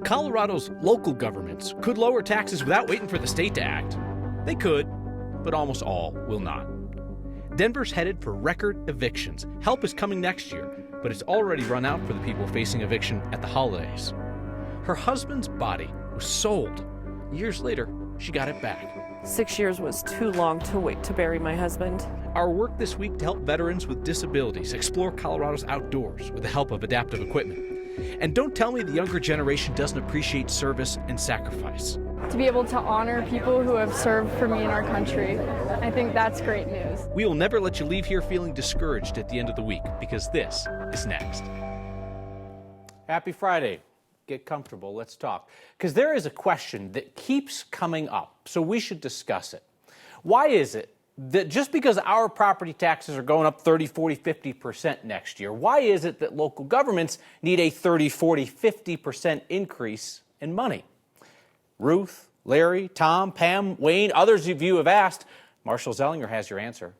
Colorado's local governments could lower taxes without waiting for the state to act. They could, but almost all will not. Denver's headed for record evictions. Help is coming next year, but it's already run out for the people facing eviction at the holidays. Her husband's body was sold. Years later, she got it back. 6 years was too long to wait to bury my husband. Our work this week to help veterans with disabilities explore Colorado's outdoors with the help of adaptive equipment. And don't tell me the younger generation doesn't appreciate service and sacrifice. To be able to honor people who have served for me in our country, I think that's great news. We will never let you leave here feeling discouraged at the end of the week, because this is next. Happy Friday. Get comfortable, let's talk. Because there is a question that keeps coming up, so we should discuss it. Why is it that just because our property taxes are going up 30, 40, 50% next year, why is it that local governments need a 30, 40, 50% increase in money? Ruth, Larry, Tom, Pam, Wayne, others of you have asked. Marshall Zellinger has your answer.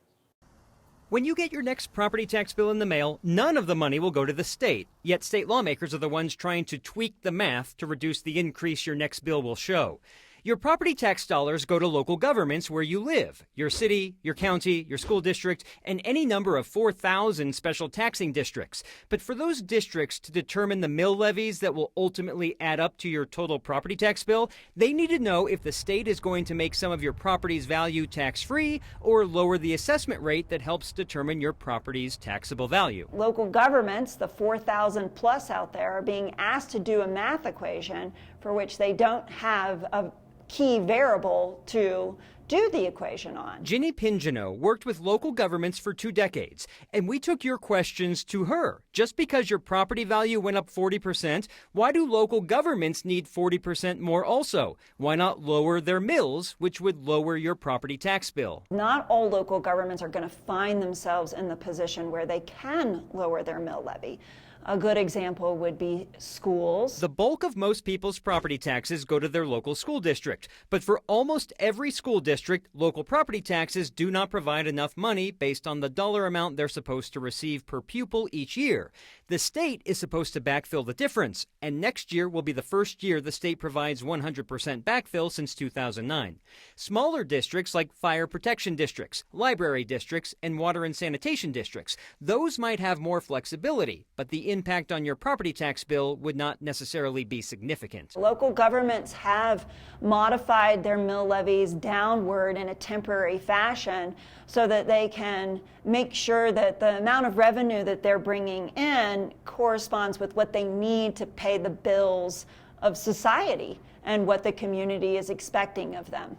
When you get your next property tax bill in the mail, none of the money will go to the state. Yet state lawmakers are the ones trying to tweak the math to reduce the increase your next bill will show. Your property tax dollars go to local governments where you live, your city, your county, your school district, and any number of 4,000 special taxing districts. But for those districts to determine the mill levies that will ultimately add up to your total property tax bill, they need to know if the state is going to make some of your property's value tax-free or lower the assessment rate that helps determine your property's taxable value. Local governments, the 4,000 plus out there, are being asked to do a math equation for which they don't have a key variable to do the equation on. Ginny Pingino worked with local governments for 2 decades, and we took your questions to her. Just because your property value went up 40%, why do local governments need 40% more also? Why not lower their mills, which would lower your property tax bill? Not all local governments are going to find themselves in the position where they can lower their mill levy. A good example would be schools. The bulk of most people's property taxes go to their local school district. But for almost every school district, local property taxes do not provide enough money based on the dollar amount they're supposed to receive per pupil each year. The state is supposed to backfill the difference, and next year will be the first year the state provides 100% backfill since 2009. Smaller districts like fire protection districts, library districts, and water and sanitation districts, those might have more flexibility, but the impact on your property tax bill would not necessarily be significant. Local governments have modified their mill levies downward in a temporary fashion so that they can make sure that the amount of revenue that they're bringing in corresponds with what they need to pay the bills of society and what the community is expecting of them.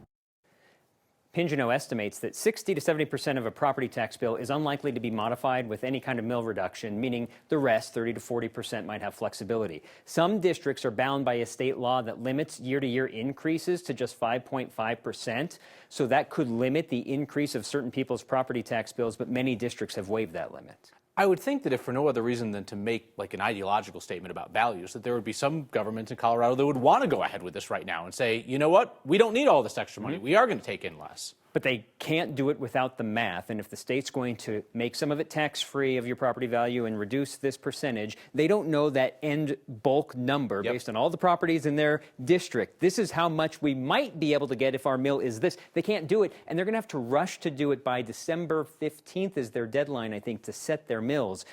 Pingino estimates that 60 to 70% of a property tax bill is unlikely to be modified with any kind of mill reduction, meaning the rest, 30 to 40%, might have flexibility. Some districts are bound by a state law that limits year-to-year increases to just 5.5%, so that could limit the increase of certain people's property tax bills, but many districts have waived that limit. I would think that if for no other reason than to make like an ideological statement about values, that there would be some governments in Colorado that would want to go ahead with this right now and say, you know what, we don't need all this extra money. We are going to take in less. But they can't do it without the math. And if the state's going to make some of it tax-free of your property value and reduce this percentage, they don't know that end bulk number based on all the properties in their district. This is how much we might be able to get if our mill is this. They can't do it, and they're going to have to rush to do it by December 15th is their deadline, I think, to set their mills.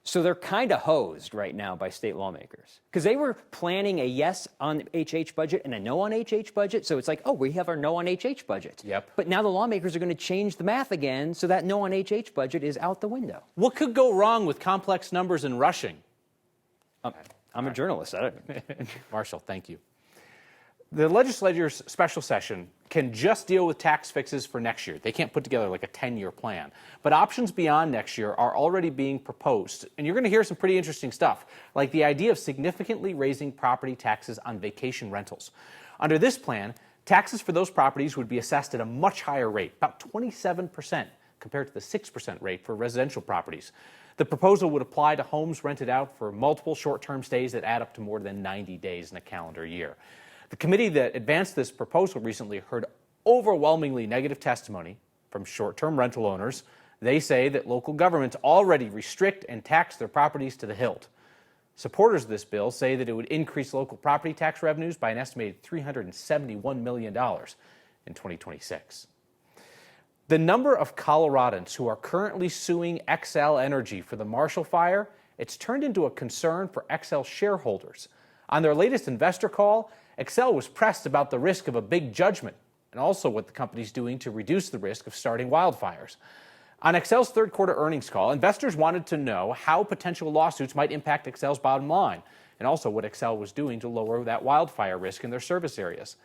So they're kind of hosed right now by state lawmakers because they were planning a yes on HH budget and a no on HH budget. So it's like, oh, we have our no on HH budget. But now the lawmakers are going to change the math again, so that no on HH budget is out the window. What could go wrong with complex numbers and rushing? I'm a journalist. Marshall, thank you. The legislature's special session can just deal with tax fixes for next year. They can't put together like a 10-year plan. But options beyond next year are already being proposed. And you're going to hear some pretty interesting stuff, like the idea of significantly raising property taxes on vacation rentals. Under this plan, taxes for those properties would be assessed at a much higher rate, about 27%, compared to the 6% rate for residential properties. The proposal would apply to homes rented out for multiple short-term stays that add up to more than 90 days in a calendar year. The committee that advanced this proposal recently heard overwhelmingly negative testimony from short-term rental owners. They say that local governments already restrict and tax their properties to the hilt. Supporters of this bill say that it would increase local property tax revenues by an estimated $371 million in 2026. The number of Coloradans who are currently suing Xcel Energy for the Marshall Fire, it's turned into a concern for Xcel shareholders. On their latest investor call, Xcel was pressed about the risk of a big judgment and also what the company's doing to reduce the risk of starting wildfires. On Xcel's third quarter earnings call, investors wanted to know how potential lawsuits might impact Xcel's bottom line and also what Xcel was doing to lower that wildfire risk in their service areas.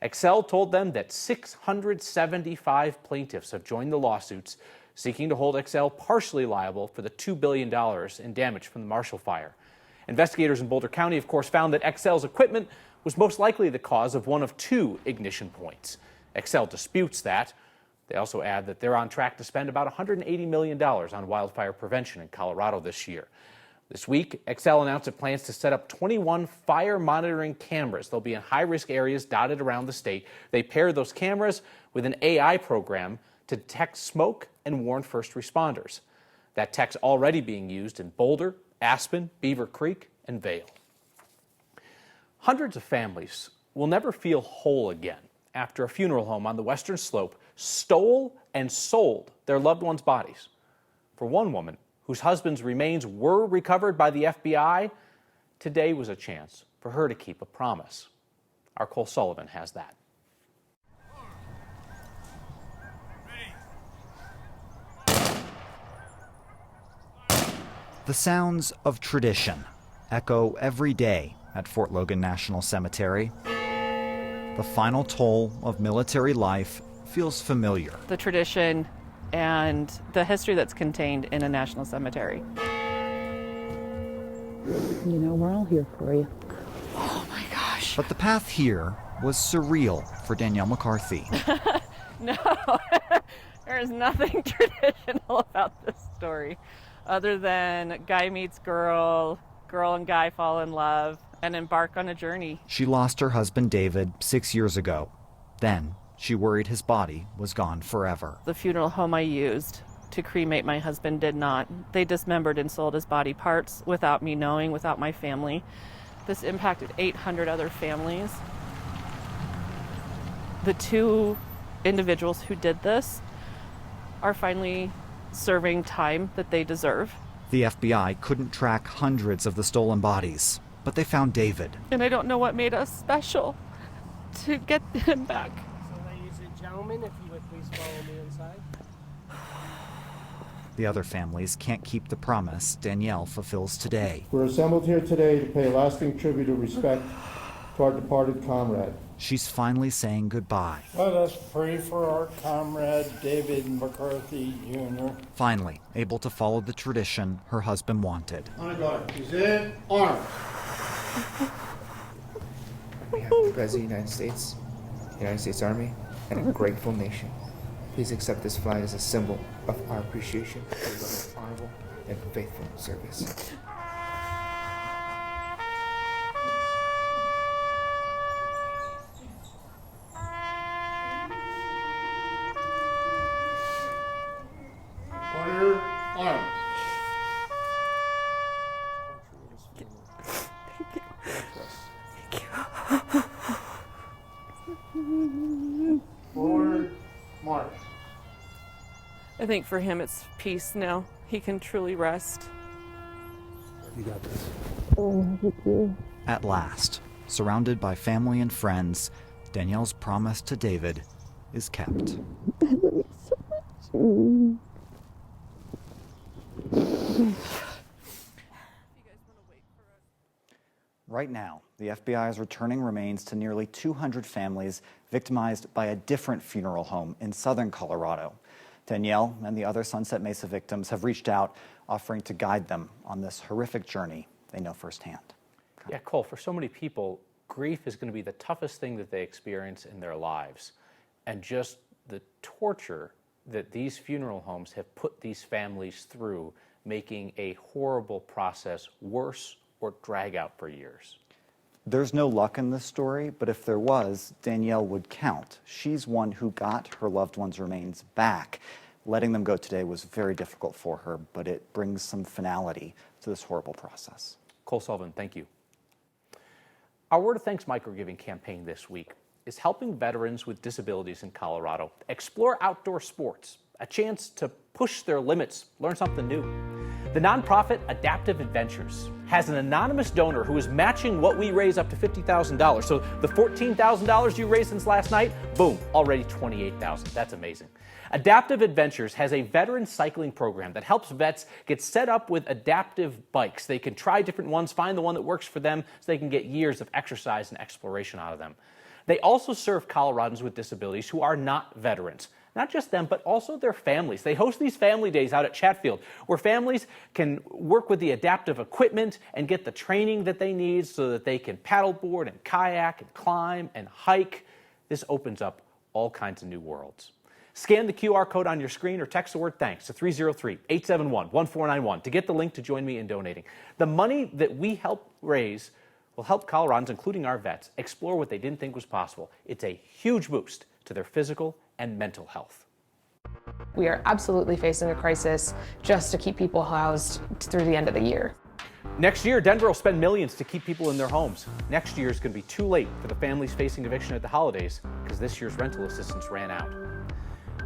Xcel told them that 675 plaintiffs have joined the lawsuits seeking to hold Xcel partially liable for the $2 billion in damage from the Marshall Fire. Investigators in Boulder County, of course, found that Xcel's equipment was most likely the cause of one of two ignition points. Xcel disputes that. They also add that they're on track to spend about $180 million on wildfire prevention in Colorado this year. This week, Xcel announced it plans to set up 21 fire monitoring cameras. They'll be in high-risk areas dotted around the state. They pair those cameras with an AI program to detect smoke and warn first responders. That tech's already being used in Boulder, Aspen, Beaver Creek, and Vail. Hundreds of families will never feel whole again after a funeral home on the Western Slope stole and sold their loved ones' bodies. For one woman, whose husband's remains were recovered by the FBI, today was a chance for her to keep a promise. Our Cole Sullivan has that. The sounds of tradition echo every day at Fort Logan National Cemetery. The final toll of military life feels familiar. The tradition and the history that's contained in a national cemetery. You know, we're all here for you. Oh my gosh. But the path here was surreal for Danielle McCarthy. No, there is nothing traditional about this story other than guy meets girl, girl and guy fall in love, and embark on a journey. She lost her husband David 6 years ago. Then she worried his body was gone forever. The funeral home I used to cremate my husband did not. They dismembered and sold his body parts without me knowing, without my family. This impacted 800 other families. The two individuals who did this are finally serving time that they deserve. The FBI couldn't track hundreds of the stolen bodies, but they found David. And I don't know what made us special to get him back. So, ladies and gentlemen, if you would please follow me inside. The other families can't keep the promise Danielle fulfills today. We're assembled here today to pay a lasting tribute of respect to our departed comrade. She's finally saying goodbye. Let us pray for our comrade David McCarthy Jr. Finally, able to follow the tradition her husband wanted. On guard. He's in arms. We have the President of the United States Army, and a grateful nation. Please accept this flag as a symbol of our appreciation for your honorable and faithful service. Order arms. Forward march. I think for him it's peace now. He can truly rest. You got this. At last, surrounded by family and friends, Danielle's promise to David is kept. I love you so much. Right now, the FBI is returning remains to nearly 200 families victimized by a different funeral home in southern Colorado. Danielle and the other Sunset Mesa victims have reached out, offering to guide them on this horrific journey they know firsthand. Yeah, Cole, for so many people, grief is going to be the toughest thing that they experience in their lives. And just the torture that these funeral homes have put these families through, making a horrible process worse or drag out for years. There's no luck in this story, but if there was, Danielle would count. She's one who got her loved one's remains back. Letting them go today was very difficult for her, but it brings some finality to this horrible process. Cole Sullivan, thank you. Our Word of Thanks microgiving campaign this week is helping veterans with disabilities in Colorado explore outdoor sports, a chance to push their limits, learn something new. The nonprofit Adaptive Adventures has an anonymous donor who is matching what we raise up to $50,000. So the $14,000 you raised since last night, boom, already $28,000. That's amazing. Adaptive Adventures has a veteran cycling program that helps vets get set up with adaptive bikes. They can try different ones, find the one that works for them, so they can get years of exercise and exploration out of them. They also serve Coloradans with disabilities who are not veterans. Not just them, but also their families. They host these family days out at Chatfield where families can work with the adaptive equipment and get the training that they need so that they can paddleboard and kayak and climb and hike. This opens up all kinds of new worlds. Scan the QR code on your screen or text the word thanks to 303-871-1491 to get the link to join me in donating. The money that we help raise will help Coloradans, including our vets, explore what they didn't think was possible. It's a huge boost to their physical and mental health. We are absolutely facing a crisis just to keep people housed through the end of the year. Next year, Denver will spend millions to keep people in their homes. Next year is going to be too late for the families facing eviction at the holidays because this year's rental assistance ran out.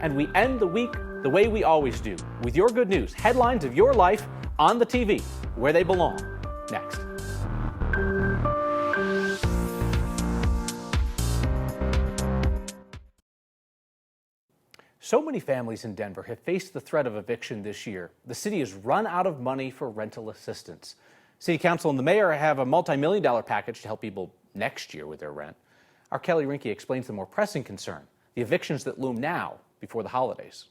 And we end the week the way we always do, with your good news, headlines of your life on the TV, where they belong. Next. So many families in Denver have faced the threat of eviction this year. The city has run out of money for rental assistance. City Council and the mayor have a multi-million-dollar package to help people next year with their rent. Our Kelly Rinke explains the more pressing concern, the evictions that loom now before the holidays.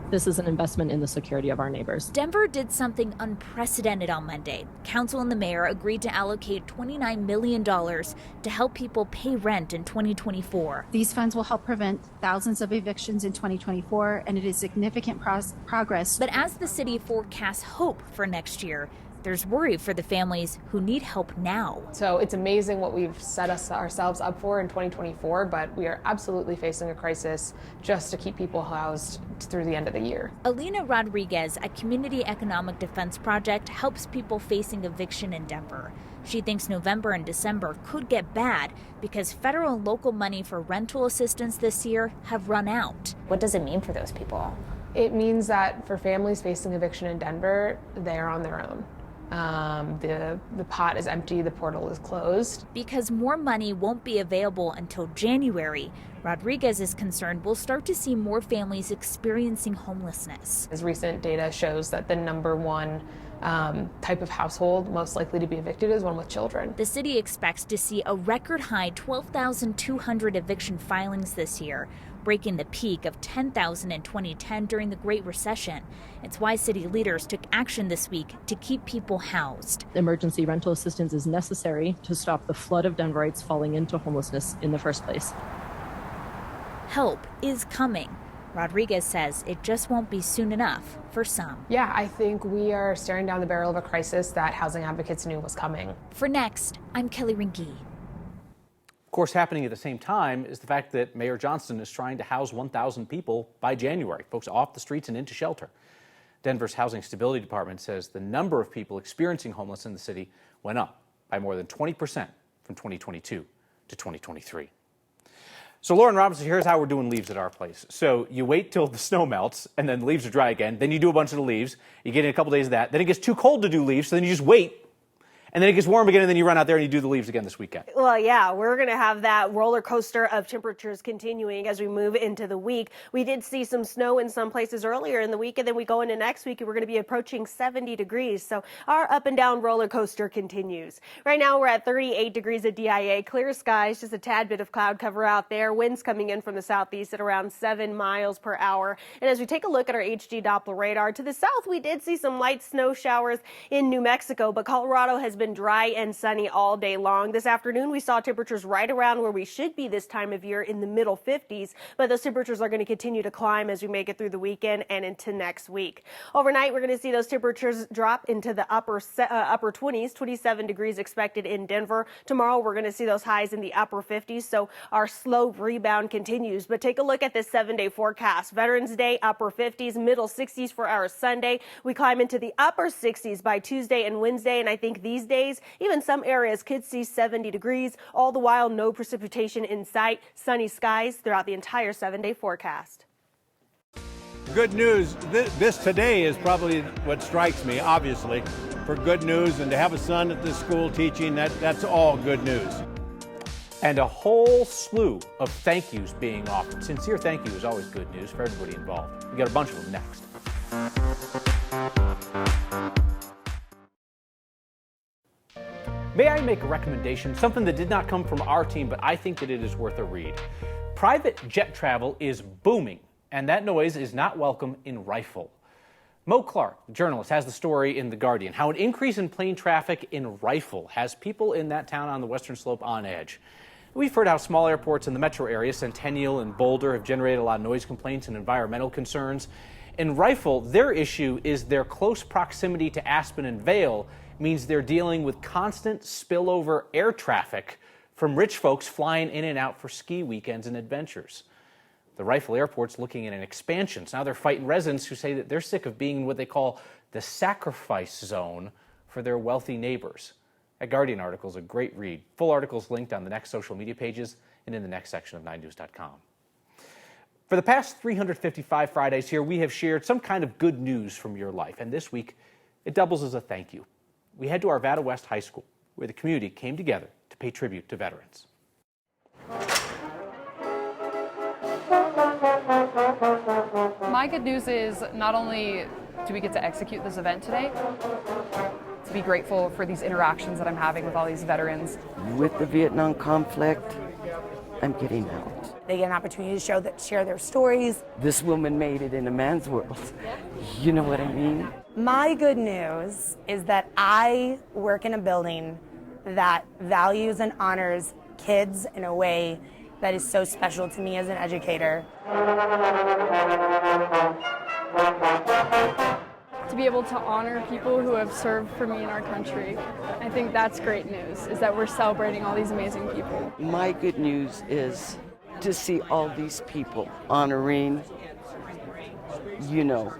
This is an investment in the security of our neighbors. Denver did something unprecedented on Monday. Council and the mayor agreed to allocate $29 million to help people pay rent in 2024. These funds will help prevent thousands of evictions in 2024, and it is significant progress. But as the city forecasts hope for next year, there's worry for the families who need help now. So it's amazing what we've set ourselves up for in 2024, but we are absolutely facing a crisis just to keep people housed through the end of the year. Alina Rodriguez at Community Economic Defense Project helps people facing eviction in Denver. She thinks November and December could get bad because federal and local money for rental assistance this year have run out. What does it mean for those people? It means that for families facing eviction in Denver, they are on their own. The pot is empty, the portal is closed. Because more money won't be available until January, Rodriguez is concerned we'll start to see more families experiencing homelessness. As recent data shows that the number one type of household most likely to be evicted is one with children. The city expects to see a record high 12,200 eviction filings this year, breaking the peak of 10,000 in 2010 during the Great Recession. It's why city leaders took action this week to keep people housed. Emergency rental assistance is necessary to stop the flood of Denverites falling into homelessness in the first place. Help is coming. Rodriguez says it just won't be soon enough for some. Yeah, I think we are staring down the barrel of a crisis that housing advocates knew was coming. For Next, I'm Kelly Rinke. Of course, happening at the same time is the fact that Mayor Johnston is trying to house 1,000 people by January, folks off the streets and into shelter. Denver's Housing Stability Department says the number of people experiencing homelessness in the city went up by more than 20% from 2022 to 2023. So Lauren Robinson, here's how we're doing leaves at our place. So you wait till the snow melts and then the leaves are dry again. Then you do a bunch of the leaves. You get in a couple days of that. Then it gets too cold to do leaves, so then you just wait. And then it gets warm again, and then you run out there and you do the leaves again this weekend. Well, yeah, we're going to have that roller coaster of temperatures continuing as we move into the week. We did see some snow in some places earlier in the week, and then we go into next week, and we're going to be approaching 70 degrees. So our up and down roller coaster continues. Right now, we're at 38 degrees at DIA. Clear skies, just a tad bit of cloud cover out there. Winds coming in from the southeast at around 7 miles per hour. And as we take a look at our HD Doppler radar, to the south, we did see some light snow showers in New Mexico, but Colorado has been been dry and sunny all day long. This afternoon, we saw temperatures right around where we should be this time of year in the middle 50s, but those temperatures are going to continue to climb as we make it through the weekend and into next week. Overnight, we're going to see those temperatures drop into the upper 20s, 27 degrees expected in Denver. Tomorrow, we're going to see those highs in the upper 50s, so our slow rebound continues. But take a look at this 7-day forecast. Veterans Day, upper 50s, middle 60s for our Sunday. We climb into the upper 60s by Tuesday and Wednesday, and I think these days, even some areas could see 70 degrees. All the while, no precipitation in sight. Sunny skies throughout the entire 7-day forecast. Good news, this today is probably what strikes me, obviously, for good news, and to have a son at this school teaching, that's all good news. And a whole slew of thank yous being offered. Sincere thank you is always good news for everybody involved. We got a bunch of them next. May I make a recommendation? Something that did not come from our team, but I think that it is worth a read. Private jet travel is booming, and that noise is not welcome in Rifle. Mo Clark, the journalist, has the story in The Guardian, how an increase in plane traffic in Rifle has people in that town on the Western Slope on edge. We've heard how small airports in the metro area, Centennial and Boulder, have generated a lot of noise complaints and environmental concerns. In Rifle, their issue is their close proximity to Aspen and Vail means they're dealing with constant spillover air traffic from rich folks flying in and out for ski weekends and adventures. The Rifle Airport's looking at an expansion. So now they're fighting residents who say that they're sick of being in what they call the sacrifice zone for their wealthy neighbors. That Guardian article is a great read. Full article's linked on the next social media pages and in the next section of 9news.com. For the past 355 Fridays here, we have shared some kind of good news from your life. And this week, it doubles as a thank you. We head to Arvada West High School, where the community came together to pay tribute to veterans. My good news is not only do we get to execute this event today, to be grateful for these interactions that I'm having with all these veterans. With the Vietnam conflict, I'm getting out. They get an opportunity to share their stories. This woman made it in a man's world. You know what I mean? My good news is that I work in a building that values and honors kids in a way that is so special to me as an educator. To be able to honor people who have served for me in our country, I think that's great news, is that we're celebrating all these amazing people. My good news is to see all these people honoring, you know,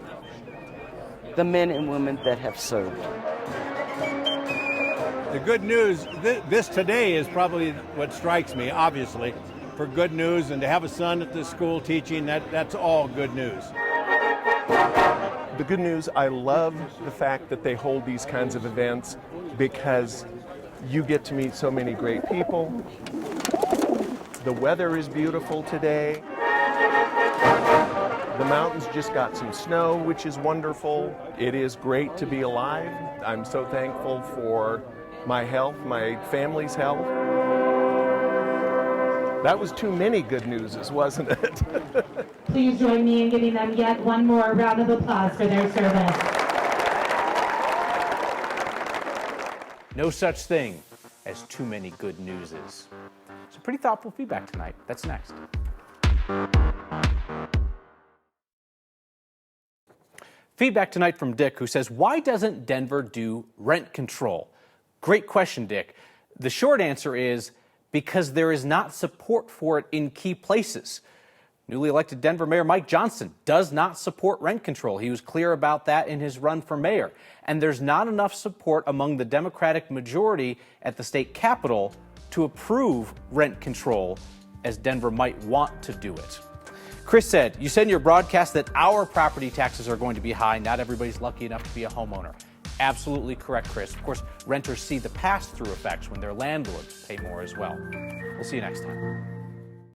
the men and women that have served. The good news, this today is probably what strikes me, obviously, for good news, and to have a son at this school teaching, that's all good news. The good news, I love the fact that they hold these kinds of events because you get to meet so many great people. The weather is beautiful today. The mountains just got some snow, which is wonderful. It is great to be alive. I'm so thankful for my health, my family's health. That was too many good newses, wasn't it? Please join me in giving them yet one more round of applause for their service. No such thing as too many good newses. It's pretty thoughtful feedback tonight. That's next. Feedback tonight from Dick, who says, why doesn't Denver do rent control? Great question, Dick. The short answer is because there is not support for it in key places. Newly elected Denver Mayor Mike Johnson does not support rent control. He was clear about that in his run for mayor. And there's not enough support among the Democratic majority at the state capitol to approve rent control as Denver might want to do it. Chris said, you said in your broadcast that our property taxes are going to be high. Not everybody's lucky enough to be a homeowner. Absolutely correct, Chris. Of course, renters see the pass-through effects when their landlords pay more as well. We'll see you next time.